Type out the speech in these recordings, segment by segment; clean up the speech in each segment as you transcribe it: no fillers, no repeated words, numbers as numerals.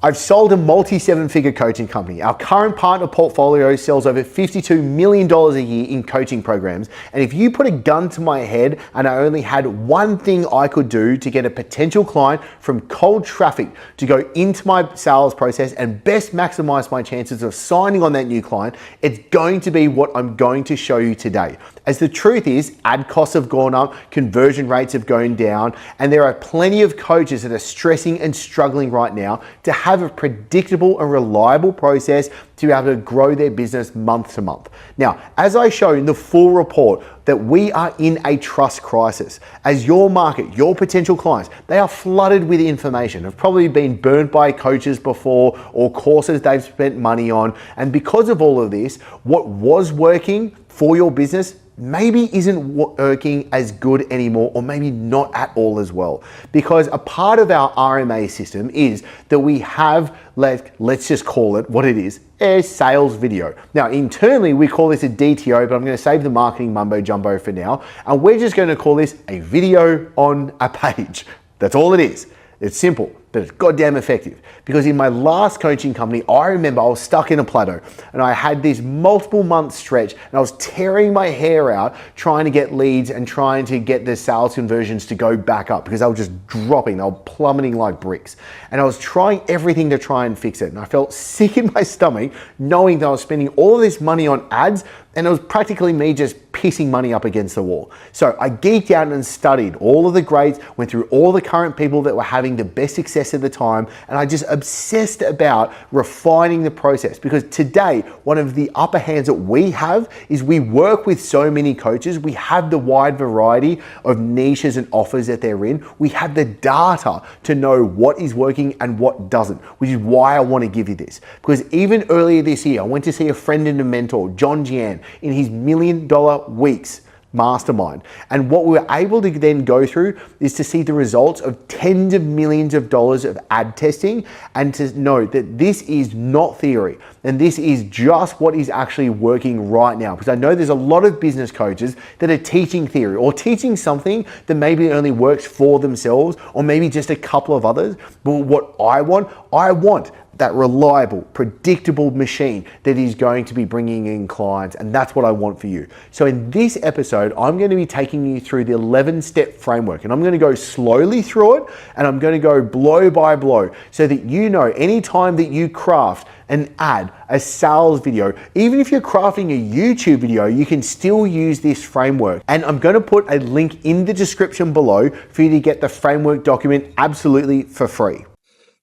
I've sold a multi-seven-figure coaching company. Our current partner portfolio sells over $52 million a year in coaching programs. And if you put a gun to my head and I only had one thing I could do to get a potential client from cold traffic to go into my sales process and best maximize my chances of signing on that new client, it's going to be what I'm going to show you today. As the truth is, ad costs have gone up, conversion rates have gone down, and there are plenty of coaches that are stressing and struggling right now to have a predictable and reliable process to be able to grow their business month to month. Now, as I show in the full report, that we are in a trust crisis. As your market, your potential clients, they are flooded with information, have probably been burnt by coaches before or courses they've spent money on. And because of all of this, what was working for your business maybe isn't working as good anymore, or maybe not at all as well. Because a part of our RMA system is that we have, let's just call it what it is, a sales video. Now, internally, we call this a DTO, but I'm gonna save the marketing mumbo jumbo for now. And we're just gonna call this a video on a page. That's all it is. It's simple, but it's goddamn effective. Because in my last coaching company, I remember I was stuck in a plateau and I had this multiple month stretch and I was tearing my hair out trying to get leads and trying to get the sales conversions to go back up because they were just dropping, they were plummeting like bricks. And I was trying everything to try and fix it. And I felt sick in my stomach knowing that I was spending all of this money on ads and it was practically me just pissing money up against the wall. So I geeked out and studied all of the greats, went through all the current people that were having the best success at the time, and I just obsessed about refining the process. Because today, one of the upper hands that we have is we work with so many coaches, we have the wide variety of niches and offers that they're in, we have the data to know what is working and what doesn't, which is why I want to give you this. Because even earlier this year, I went to see a friend and a mentor, John Gian, in his $1 Million Weeks mastermind. And what we were able to then go through is to see the results of tens of millions of dollars of ad testing and to know that this is not theory and this is just what is actually working right now. Because I know there's a lot of business coaches that are teaching theory or teaching something that maybe only works for themselves or maybe just a couple of others. But what I want that reliable, predictable machine that is going to be bringing in clients, and that's what I want for you. So in this episode, I'm going to be taking you through the 11-step framework, and I'm going to go slowly through it, and I'm going to go blow by blow so that you know anytime that you craft an ad, a sales video, even if you're crafting a YouTube video, you can still use this framework. And I'm going to put a link in the description below for you to get the framework document absolutely for free.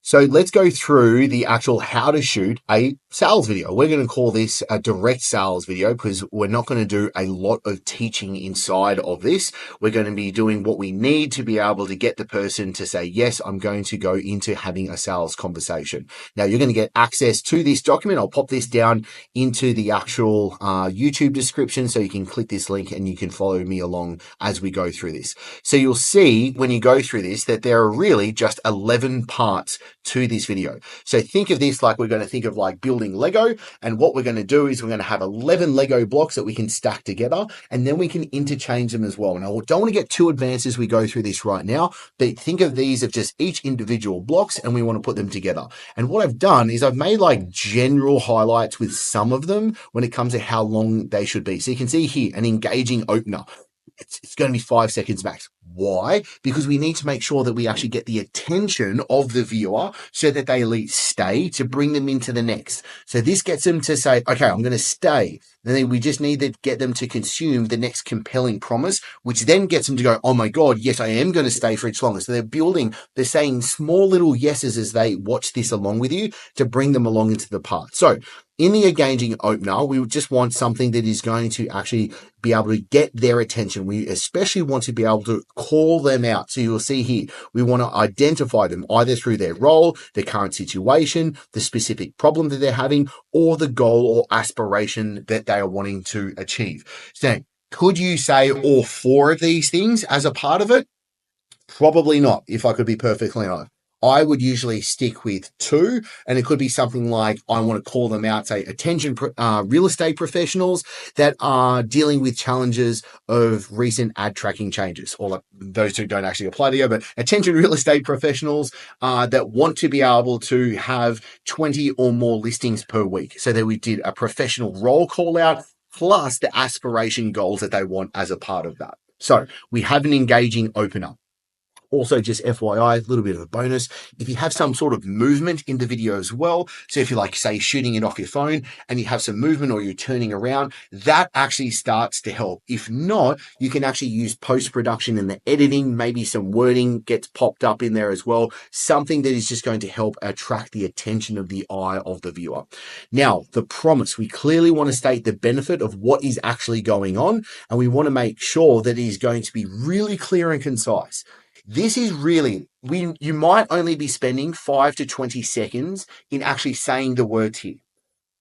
So let's go through the actual how to shoot a sales video. We're going to call this a direct sales video because we're not going to do a lot of teaching inside of this. We're going to be doing what we need to be able to get the person to say, yes, I'm going to go into having a sales conversation. Now you're going to get access to this document. I'll pop this down into the actual YouTube description so you can click this link and you can follow me along as we go through this. So you'll see when you go through this that there are really just 11 parts to this video. So think of this like we're going to think of like building Lego, and what we're going to do is we're going to have 11 Lego blocks that we can stack together and then we can interchange them as well. And I don't want to get too advanced as we go through this right now, but think of these as just each individual blocks and we want to put them together. And what I've done is I've made like general highlights with some of them when it comes to how long they should be. So you can see here an engaging opener. It's going to be 5 seconds max. Why? Because we need to make sure that we actually get the attention of the viewer so that they at least stay to bring them into the next. So this gets them to say, okay, I'm going to stay. And then we just need to get them to consume the next compelling promise, which then gets them to go, oh my God, yes, I am going to stay for each longer. So they're saying small little yeses as they watch this along with you to bring them along into the part. So in the engaging opener, we just want something that is going to actually be able to get their attention. We especially want to be able to call them out. So you'll see here, we want to identify them either through their role, their current situation, the specific problem that they're having, or the goal or aspiration that they are wanting to achieve. So could you say all 4 of these things as a part of it? Probably not, if I could be perfectly honest. I would usually stick with 2, and it could be something like I want to call them out, say, attention real estate professionals that are dealing with challenges of recent ad tracking changes, or like, those two don't actually apply to you, but attention real estate professionals that want to be able to have 20 or more listings per week. So that we did a professional role call out plus the aspiration goals that they want as a part of that. So we have an engaging opener. Also, just FYI, a little bit of a bonus, if you have some sort of movement in the video as well, so if you're like, say, shooting it off your phone and you have some movement or you're turning around, that actually starts to help. If not, you can actually use post-production in the editing, maybe some wording gets popped up in there as well, something that is just going to help attract the attention of the eye of the viewer. Now, the promise, we clearly want to state the benefit of what is actually going on, and we want to make sure that it is going to be really clear and concise. This is really, you might only be spending 5 to 20 seconds in actually saying the words here.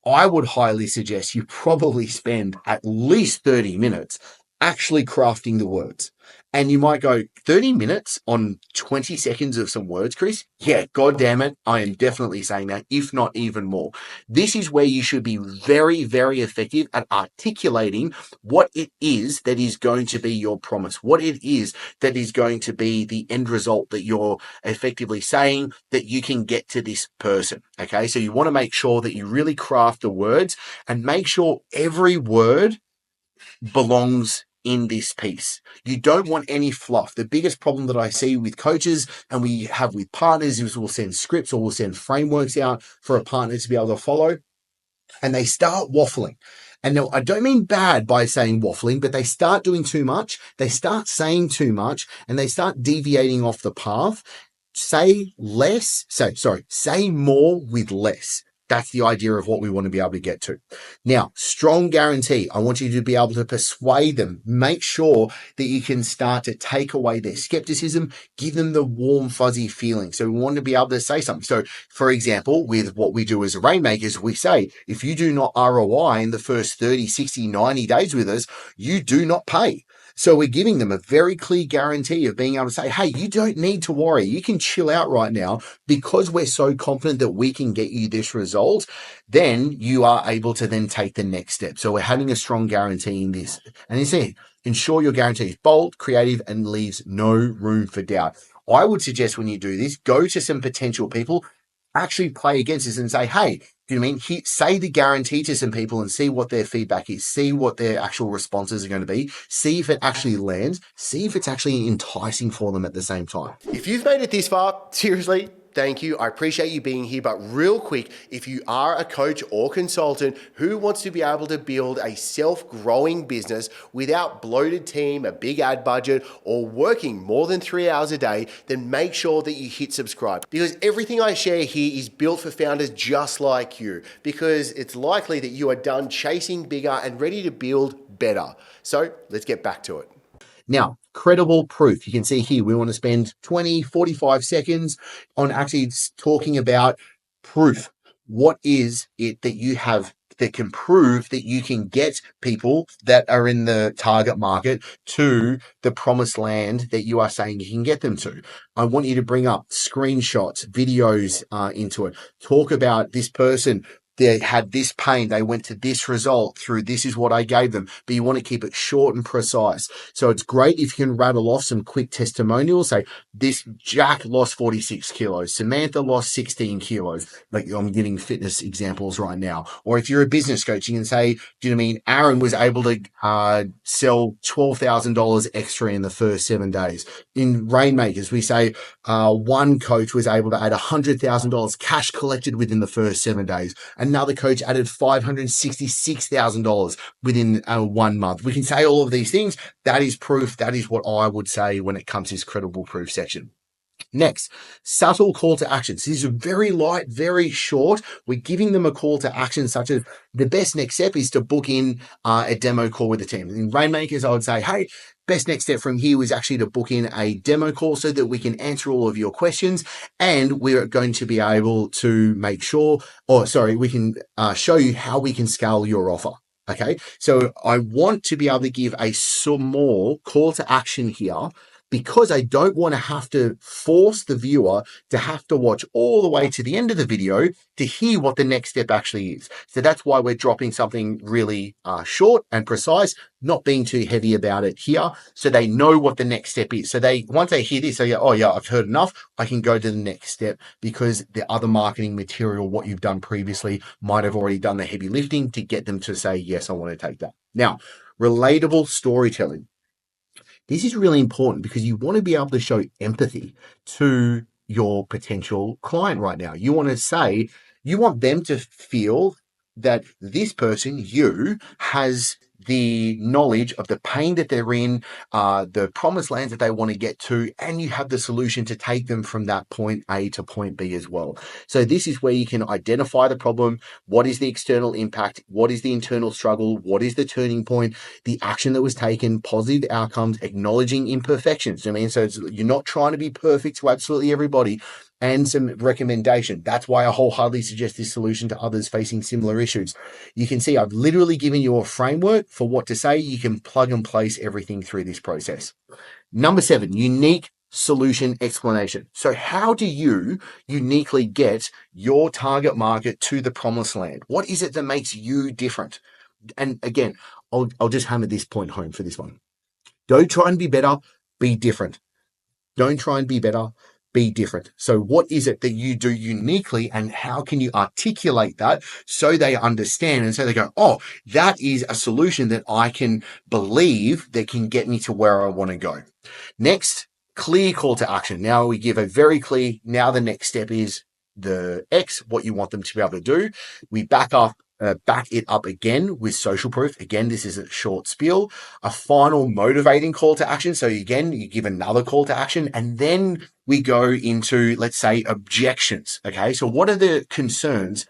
I would highly suggest you probably spend at least 30 minutes actually crafting the words. And you might go, 30 minutes on 20 seconds of some words, Chris? Yeah, God damn it. I am definitely saying that, if not even more. This is where you should be very, very effective at articulating what it is that is going to be your promise, what it is that is going to be the end result that you're effectively saying that you can get to this person. Okay, so you want to make sure that you really craft the words and make sure every word belongs in this piece. You don't want any fluff. The biggest problem that I see with coaches and we have with partners is we'll send scripts or we'll send frameworks out for a partner to be able to follow, and they start waffling. And now I don't mean bad by saying waffling, but they start doing too much. They start saying too much and they start deviating off the path. Say more with less. That's the idea of what we want to be able to get to. Now, strong guarantee. I want you to be able to persuade them. Make sure that you can start to take away their skepticism, give them the warm, fuzzy feeling. So we want to be able to say something. So, for example, with what we do as Rainmakers, we say, if you do not ROI in the first 30, 60, 90 days with us, you do not pay. So we're giving them a very clear guarantee of being able to say, hey, you don't need to worry. You can chill out right now because we're so confident that we can get you this result. Then you are able to then take the next step. So we're having a strong guarantee in this. And you see, ensure your guarantee is bold, creative, and leaves no room for doubt. I would suggest when you do this, go to some potential people, actually play against this and say, hey, do you know what I mean? Say the guarantee to some people and see what their feedback is, see what their actual responses are going to be, see if it actually lands, see if it's actually enticing for them at the same time. If you've made it this far, seriously, thank you. I appreciate you being here. But real quick, if you are a coach or consultant who wants to be able to build a self-growing business without bloated team, a big ad budget, or working more than 3 hours a day, then make sure that you hit subscribe, because everything I share here is built for founders just like you, because it's likely that you are done chasing bigger and ready to build better. So let's get back to it. Now, credible proof. You can see here, we want to spend 20, 45 seconds on actually talking about proof. What is it that you have that can prove that you can get people that are in the target market to the promised land that you are saying you can get them to? I want you to bring up screenshots, videos into it. Talk about this person. They had this pain. They went to this result through this is what I gave them. But you want to keep it short and precise. So it's great if you can rattle off some quick testimonials. Say, this Jack lost 46 kilos. Samantha lost 16 kilos. Like, I'm getting fitness examples right now. Or if you're a business coach, you can say, do you know what I mean? Aaron was able to sell $12,000 extra in the first 7 days. In Rainmakers, we say one coach was able to add $100,000 cash collected within the first 7 days. Another coach added $566,000 within 1 month. We can say all of these things. That is proof. That is what I would say when it comes to this credible proof section. Next, subtle call to actions. These are very light, very short. We're giving them a call to action, such as the best next step is to book in a demo call with the team. In Rainmakers, I would say, hey, best next step from here is actually to book in a demo call so that we can answer all of your questions, and we're going to be able to make sure, we can show you how we can scale your offer. Okay, so I want to be able to give a small call to action here because I don't want to have to force the viewer to have to watch all the way to the end of the video to hear what the next step actually is. So that's why we're dropping something really short and precise, not being too heavy about it here, so they know what the next step is. So once they hear this, they go, oh yeah, I've heard enough. I can go to the next step, because the other marketing material, what you've done previously, might have already done the heavy lifting to get them to say, yes, I want to take that. Now, relatable storytelling. This is really important because you want to be able to show empathy to your potential client right now. You want to say, you want them to feel that this person, you, has the knowledge of the pain that they're in, the promised lands that they want to get to, and you have the solution to take them from that point A to point B as well. So this is where you can identify the problem. What is the external impact? What is the internal struggle? What is the turning point? The action that was taken, positive outcomes, acknowledging imperfections. I mean, so you're not trying to be perfect to absolutely everybody, and some recommendation. That's why I wholeheartedly suggest this solution to others facing similar issues. You can see I've literally given you a framework for what to say. You can plug and place everything through this process. Number 7, unique solution explanation. So how do you uniquely get your target market to the promised land? What is it that makes you different? And again, I'll just hammer this point home for this one. Don't try and be better, be different. Don't try and be better, be different. So what is it that you do uniquely, and how can you articulate that so they understand, and so they go, oh, that is a solution that I can believe that can get me to where I want to go. Next, clear call to action. Now we give a very clear, now the next step is the X, what you want them to be able to do. We back it up again with social proof. Again, this is a short spiel, a final motivating call to action. So again, you give another call to action, and then we go into, let's say, objections. Okay. So what are the concerns?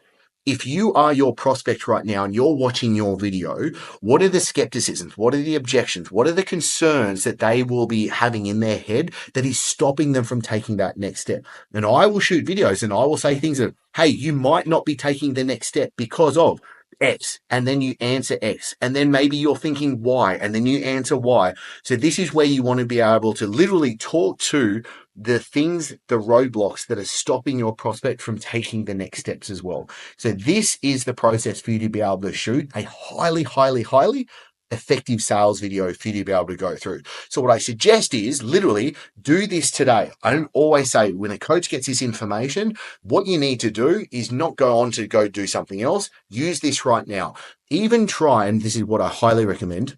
If you are your prospect right now and you're watching your video, what are the skepticisms? What are the objections? What are the concerns that they will be having in their head that is stopping them from taking that next step? And I will shoot videos and I will say things that, hey, you might not be taking the next step because of X, and then you answer X, and then maybe you're thinking Y, and then you answer Y. So this is where you want to be able to literally talk to the things, the roadblocks that are stopping your prospect from taking the next steps as well. So this is the process for you to be able to shoot a highly, highly, highly effective sales video for you to be able to go through. So what I suggest is literally do this today. I don't always say when a coach gets this information, what you need to do is not go on to go do something else. Use this right now. Even try, and this is what I highly recommend,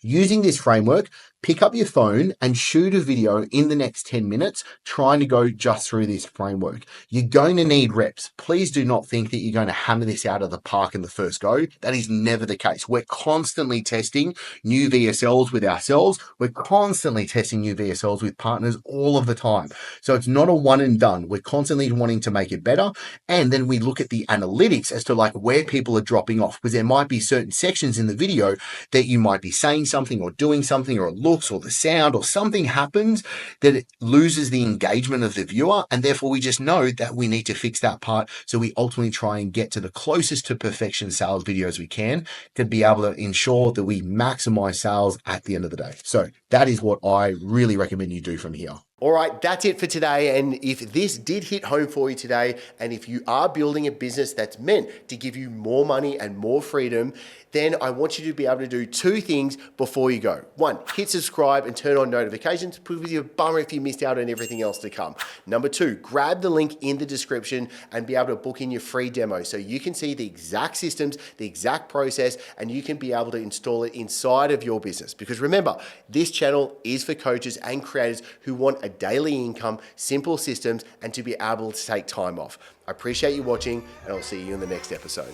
using this framework, pick up your phone and shoot a video in the next 10 minutes trying to go just through this framework. You're going to need reps. Please do not think that you're going to hammer this out of the park in the first go. That is never the case. We're constantly testing new VSLs with ourselves. We're constantly testing new VSLs with partners all of the time. So it's not a one and done. We're constantly wanting to make it better. And then we look at the analytics as to like where people are dropping off, because there might be certain sections in the video that you might be saying something or doing something, or it looks or the sound or something happens that it loses the engagement of the viewer, and therefore we just know that we need to fix that part. So we ultimately try and get to the closest to perfection sales videos we can to be able to ensure that we maximize sales at the end of the day. So that is what I really recommend you do from here. All right, that's it for today. And if this did hit home for you today, and if you are building a business that's meant to give you more money and more freedom, then I want you to be able to do 2 things before you go. 1, hit subscribe and turn on notifications, because you're a bummer if you missed out on everything else to come. Number 2, grab the link in the description and be able to book in your free demo so you can see the exact systems, the exact process, and you can be able to install it inside of your business. Because remember, this channel is for coaches and creators who want a daily income, simple systems, and to be able to take time off. I appreciate you watching, and I'll see you in the next episode.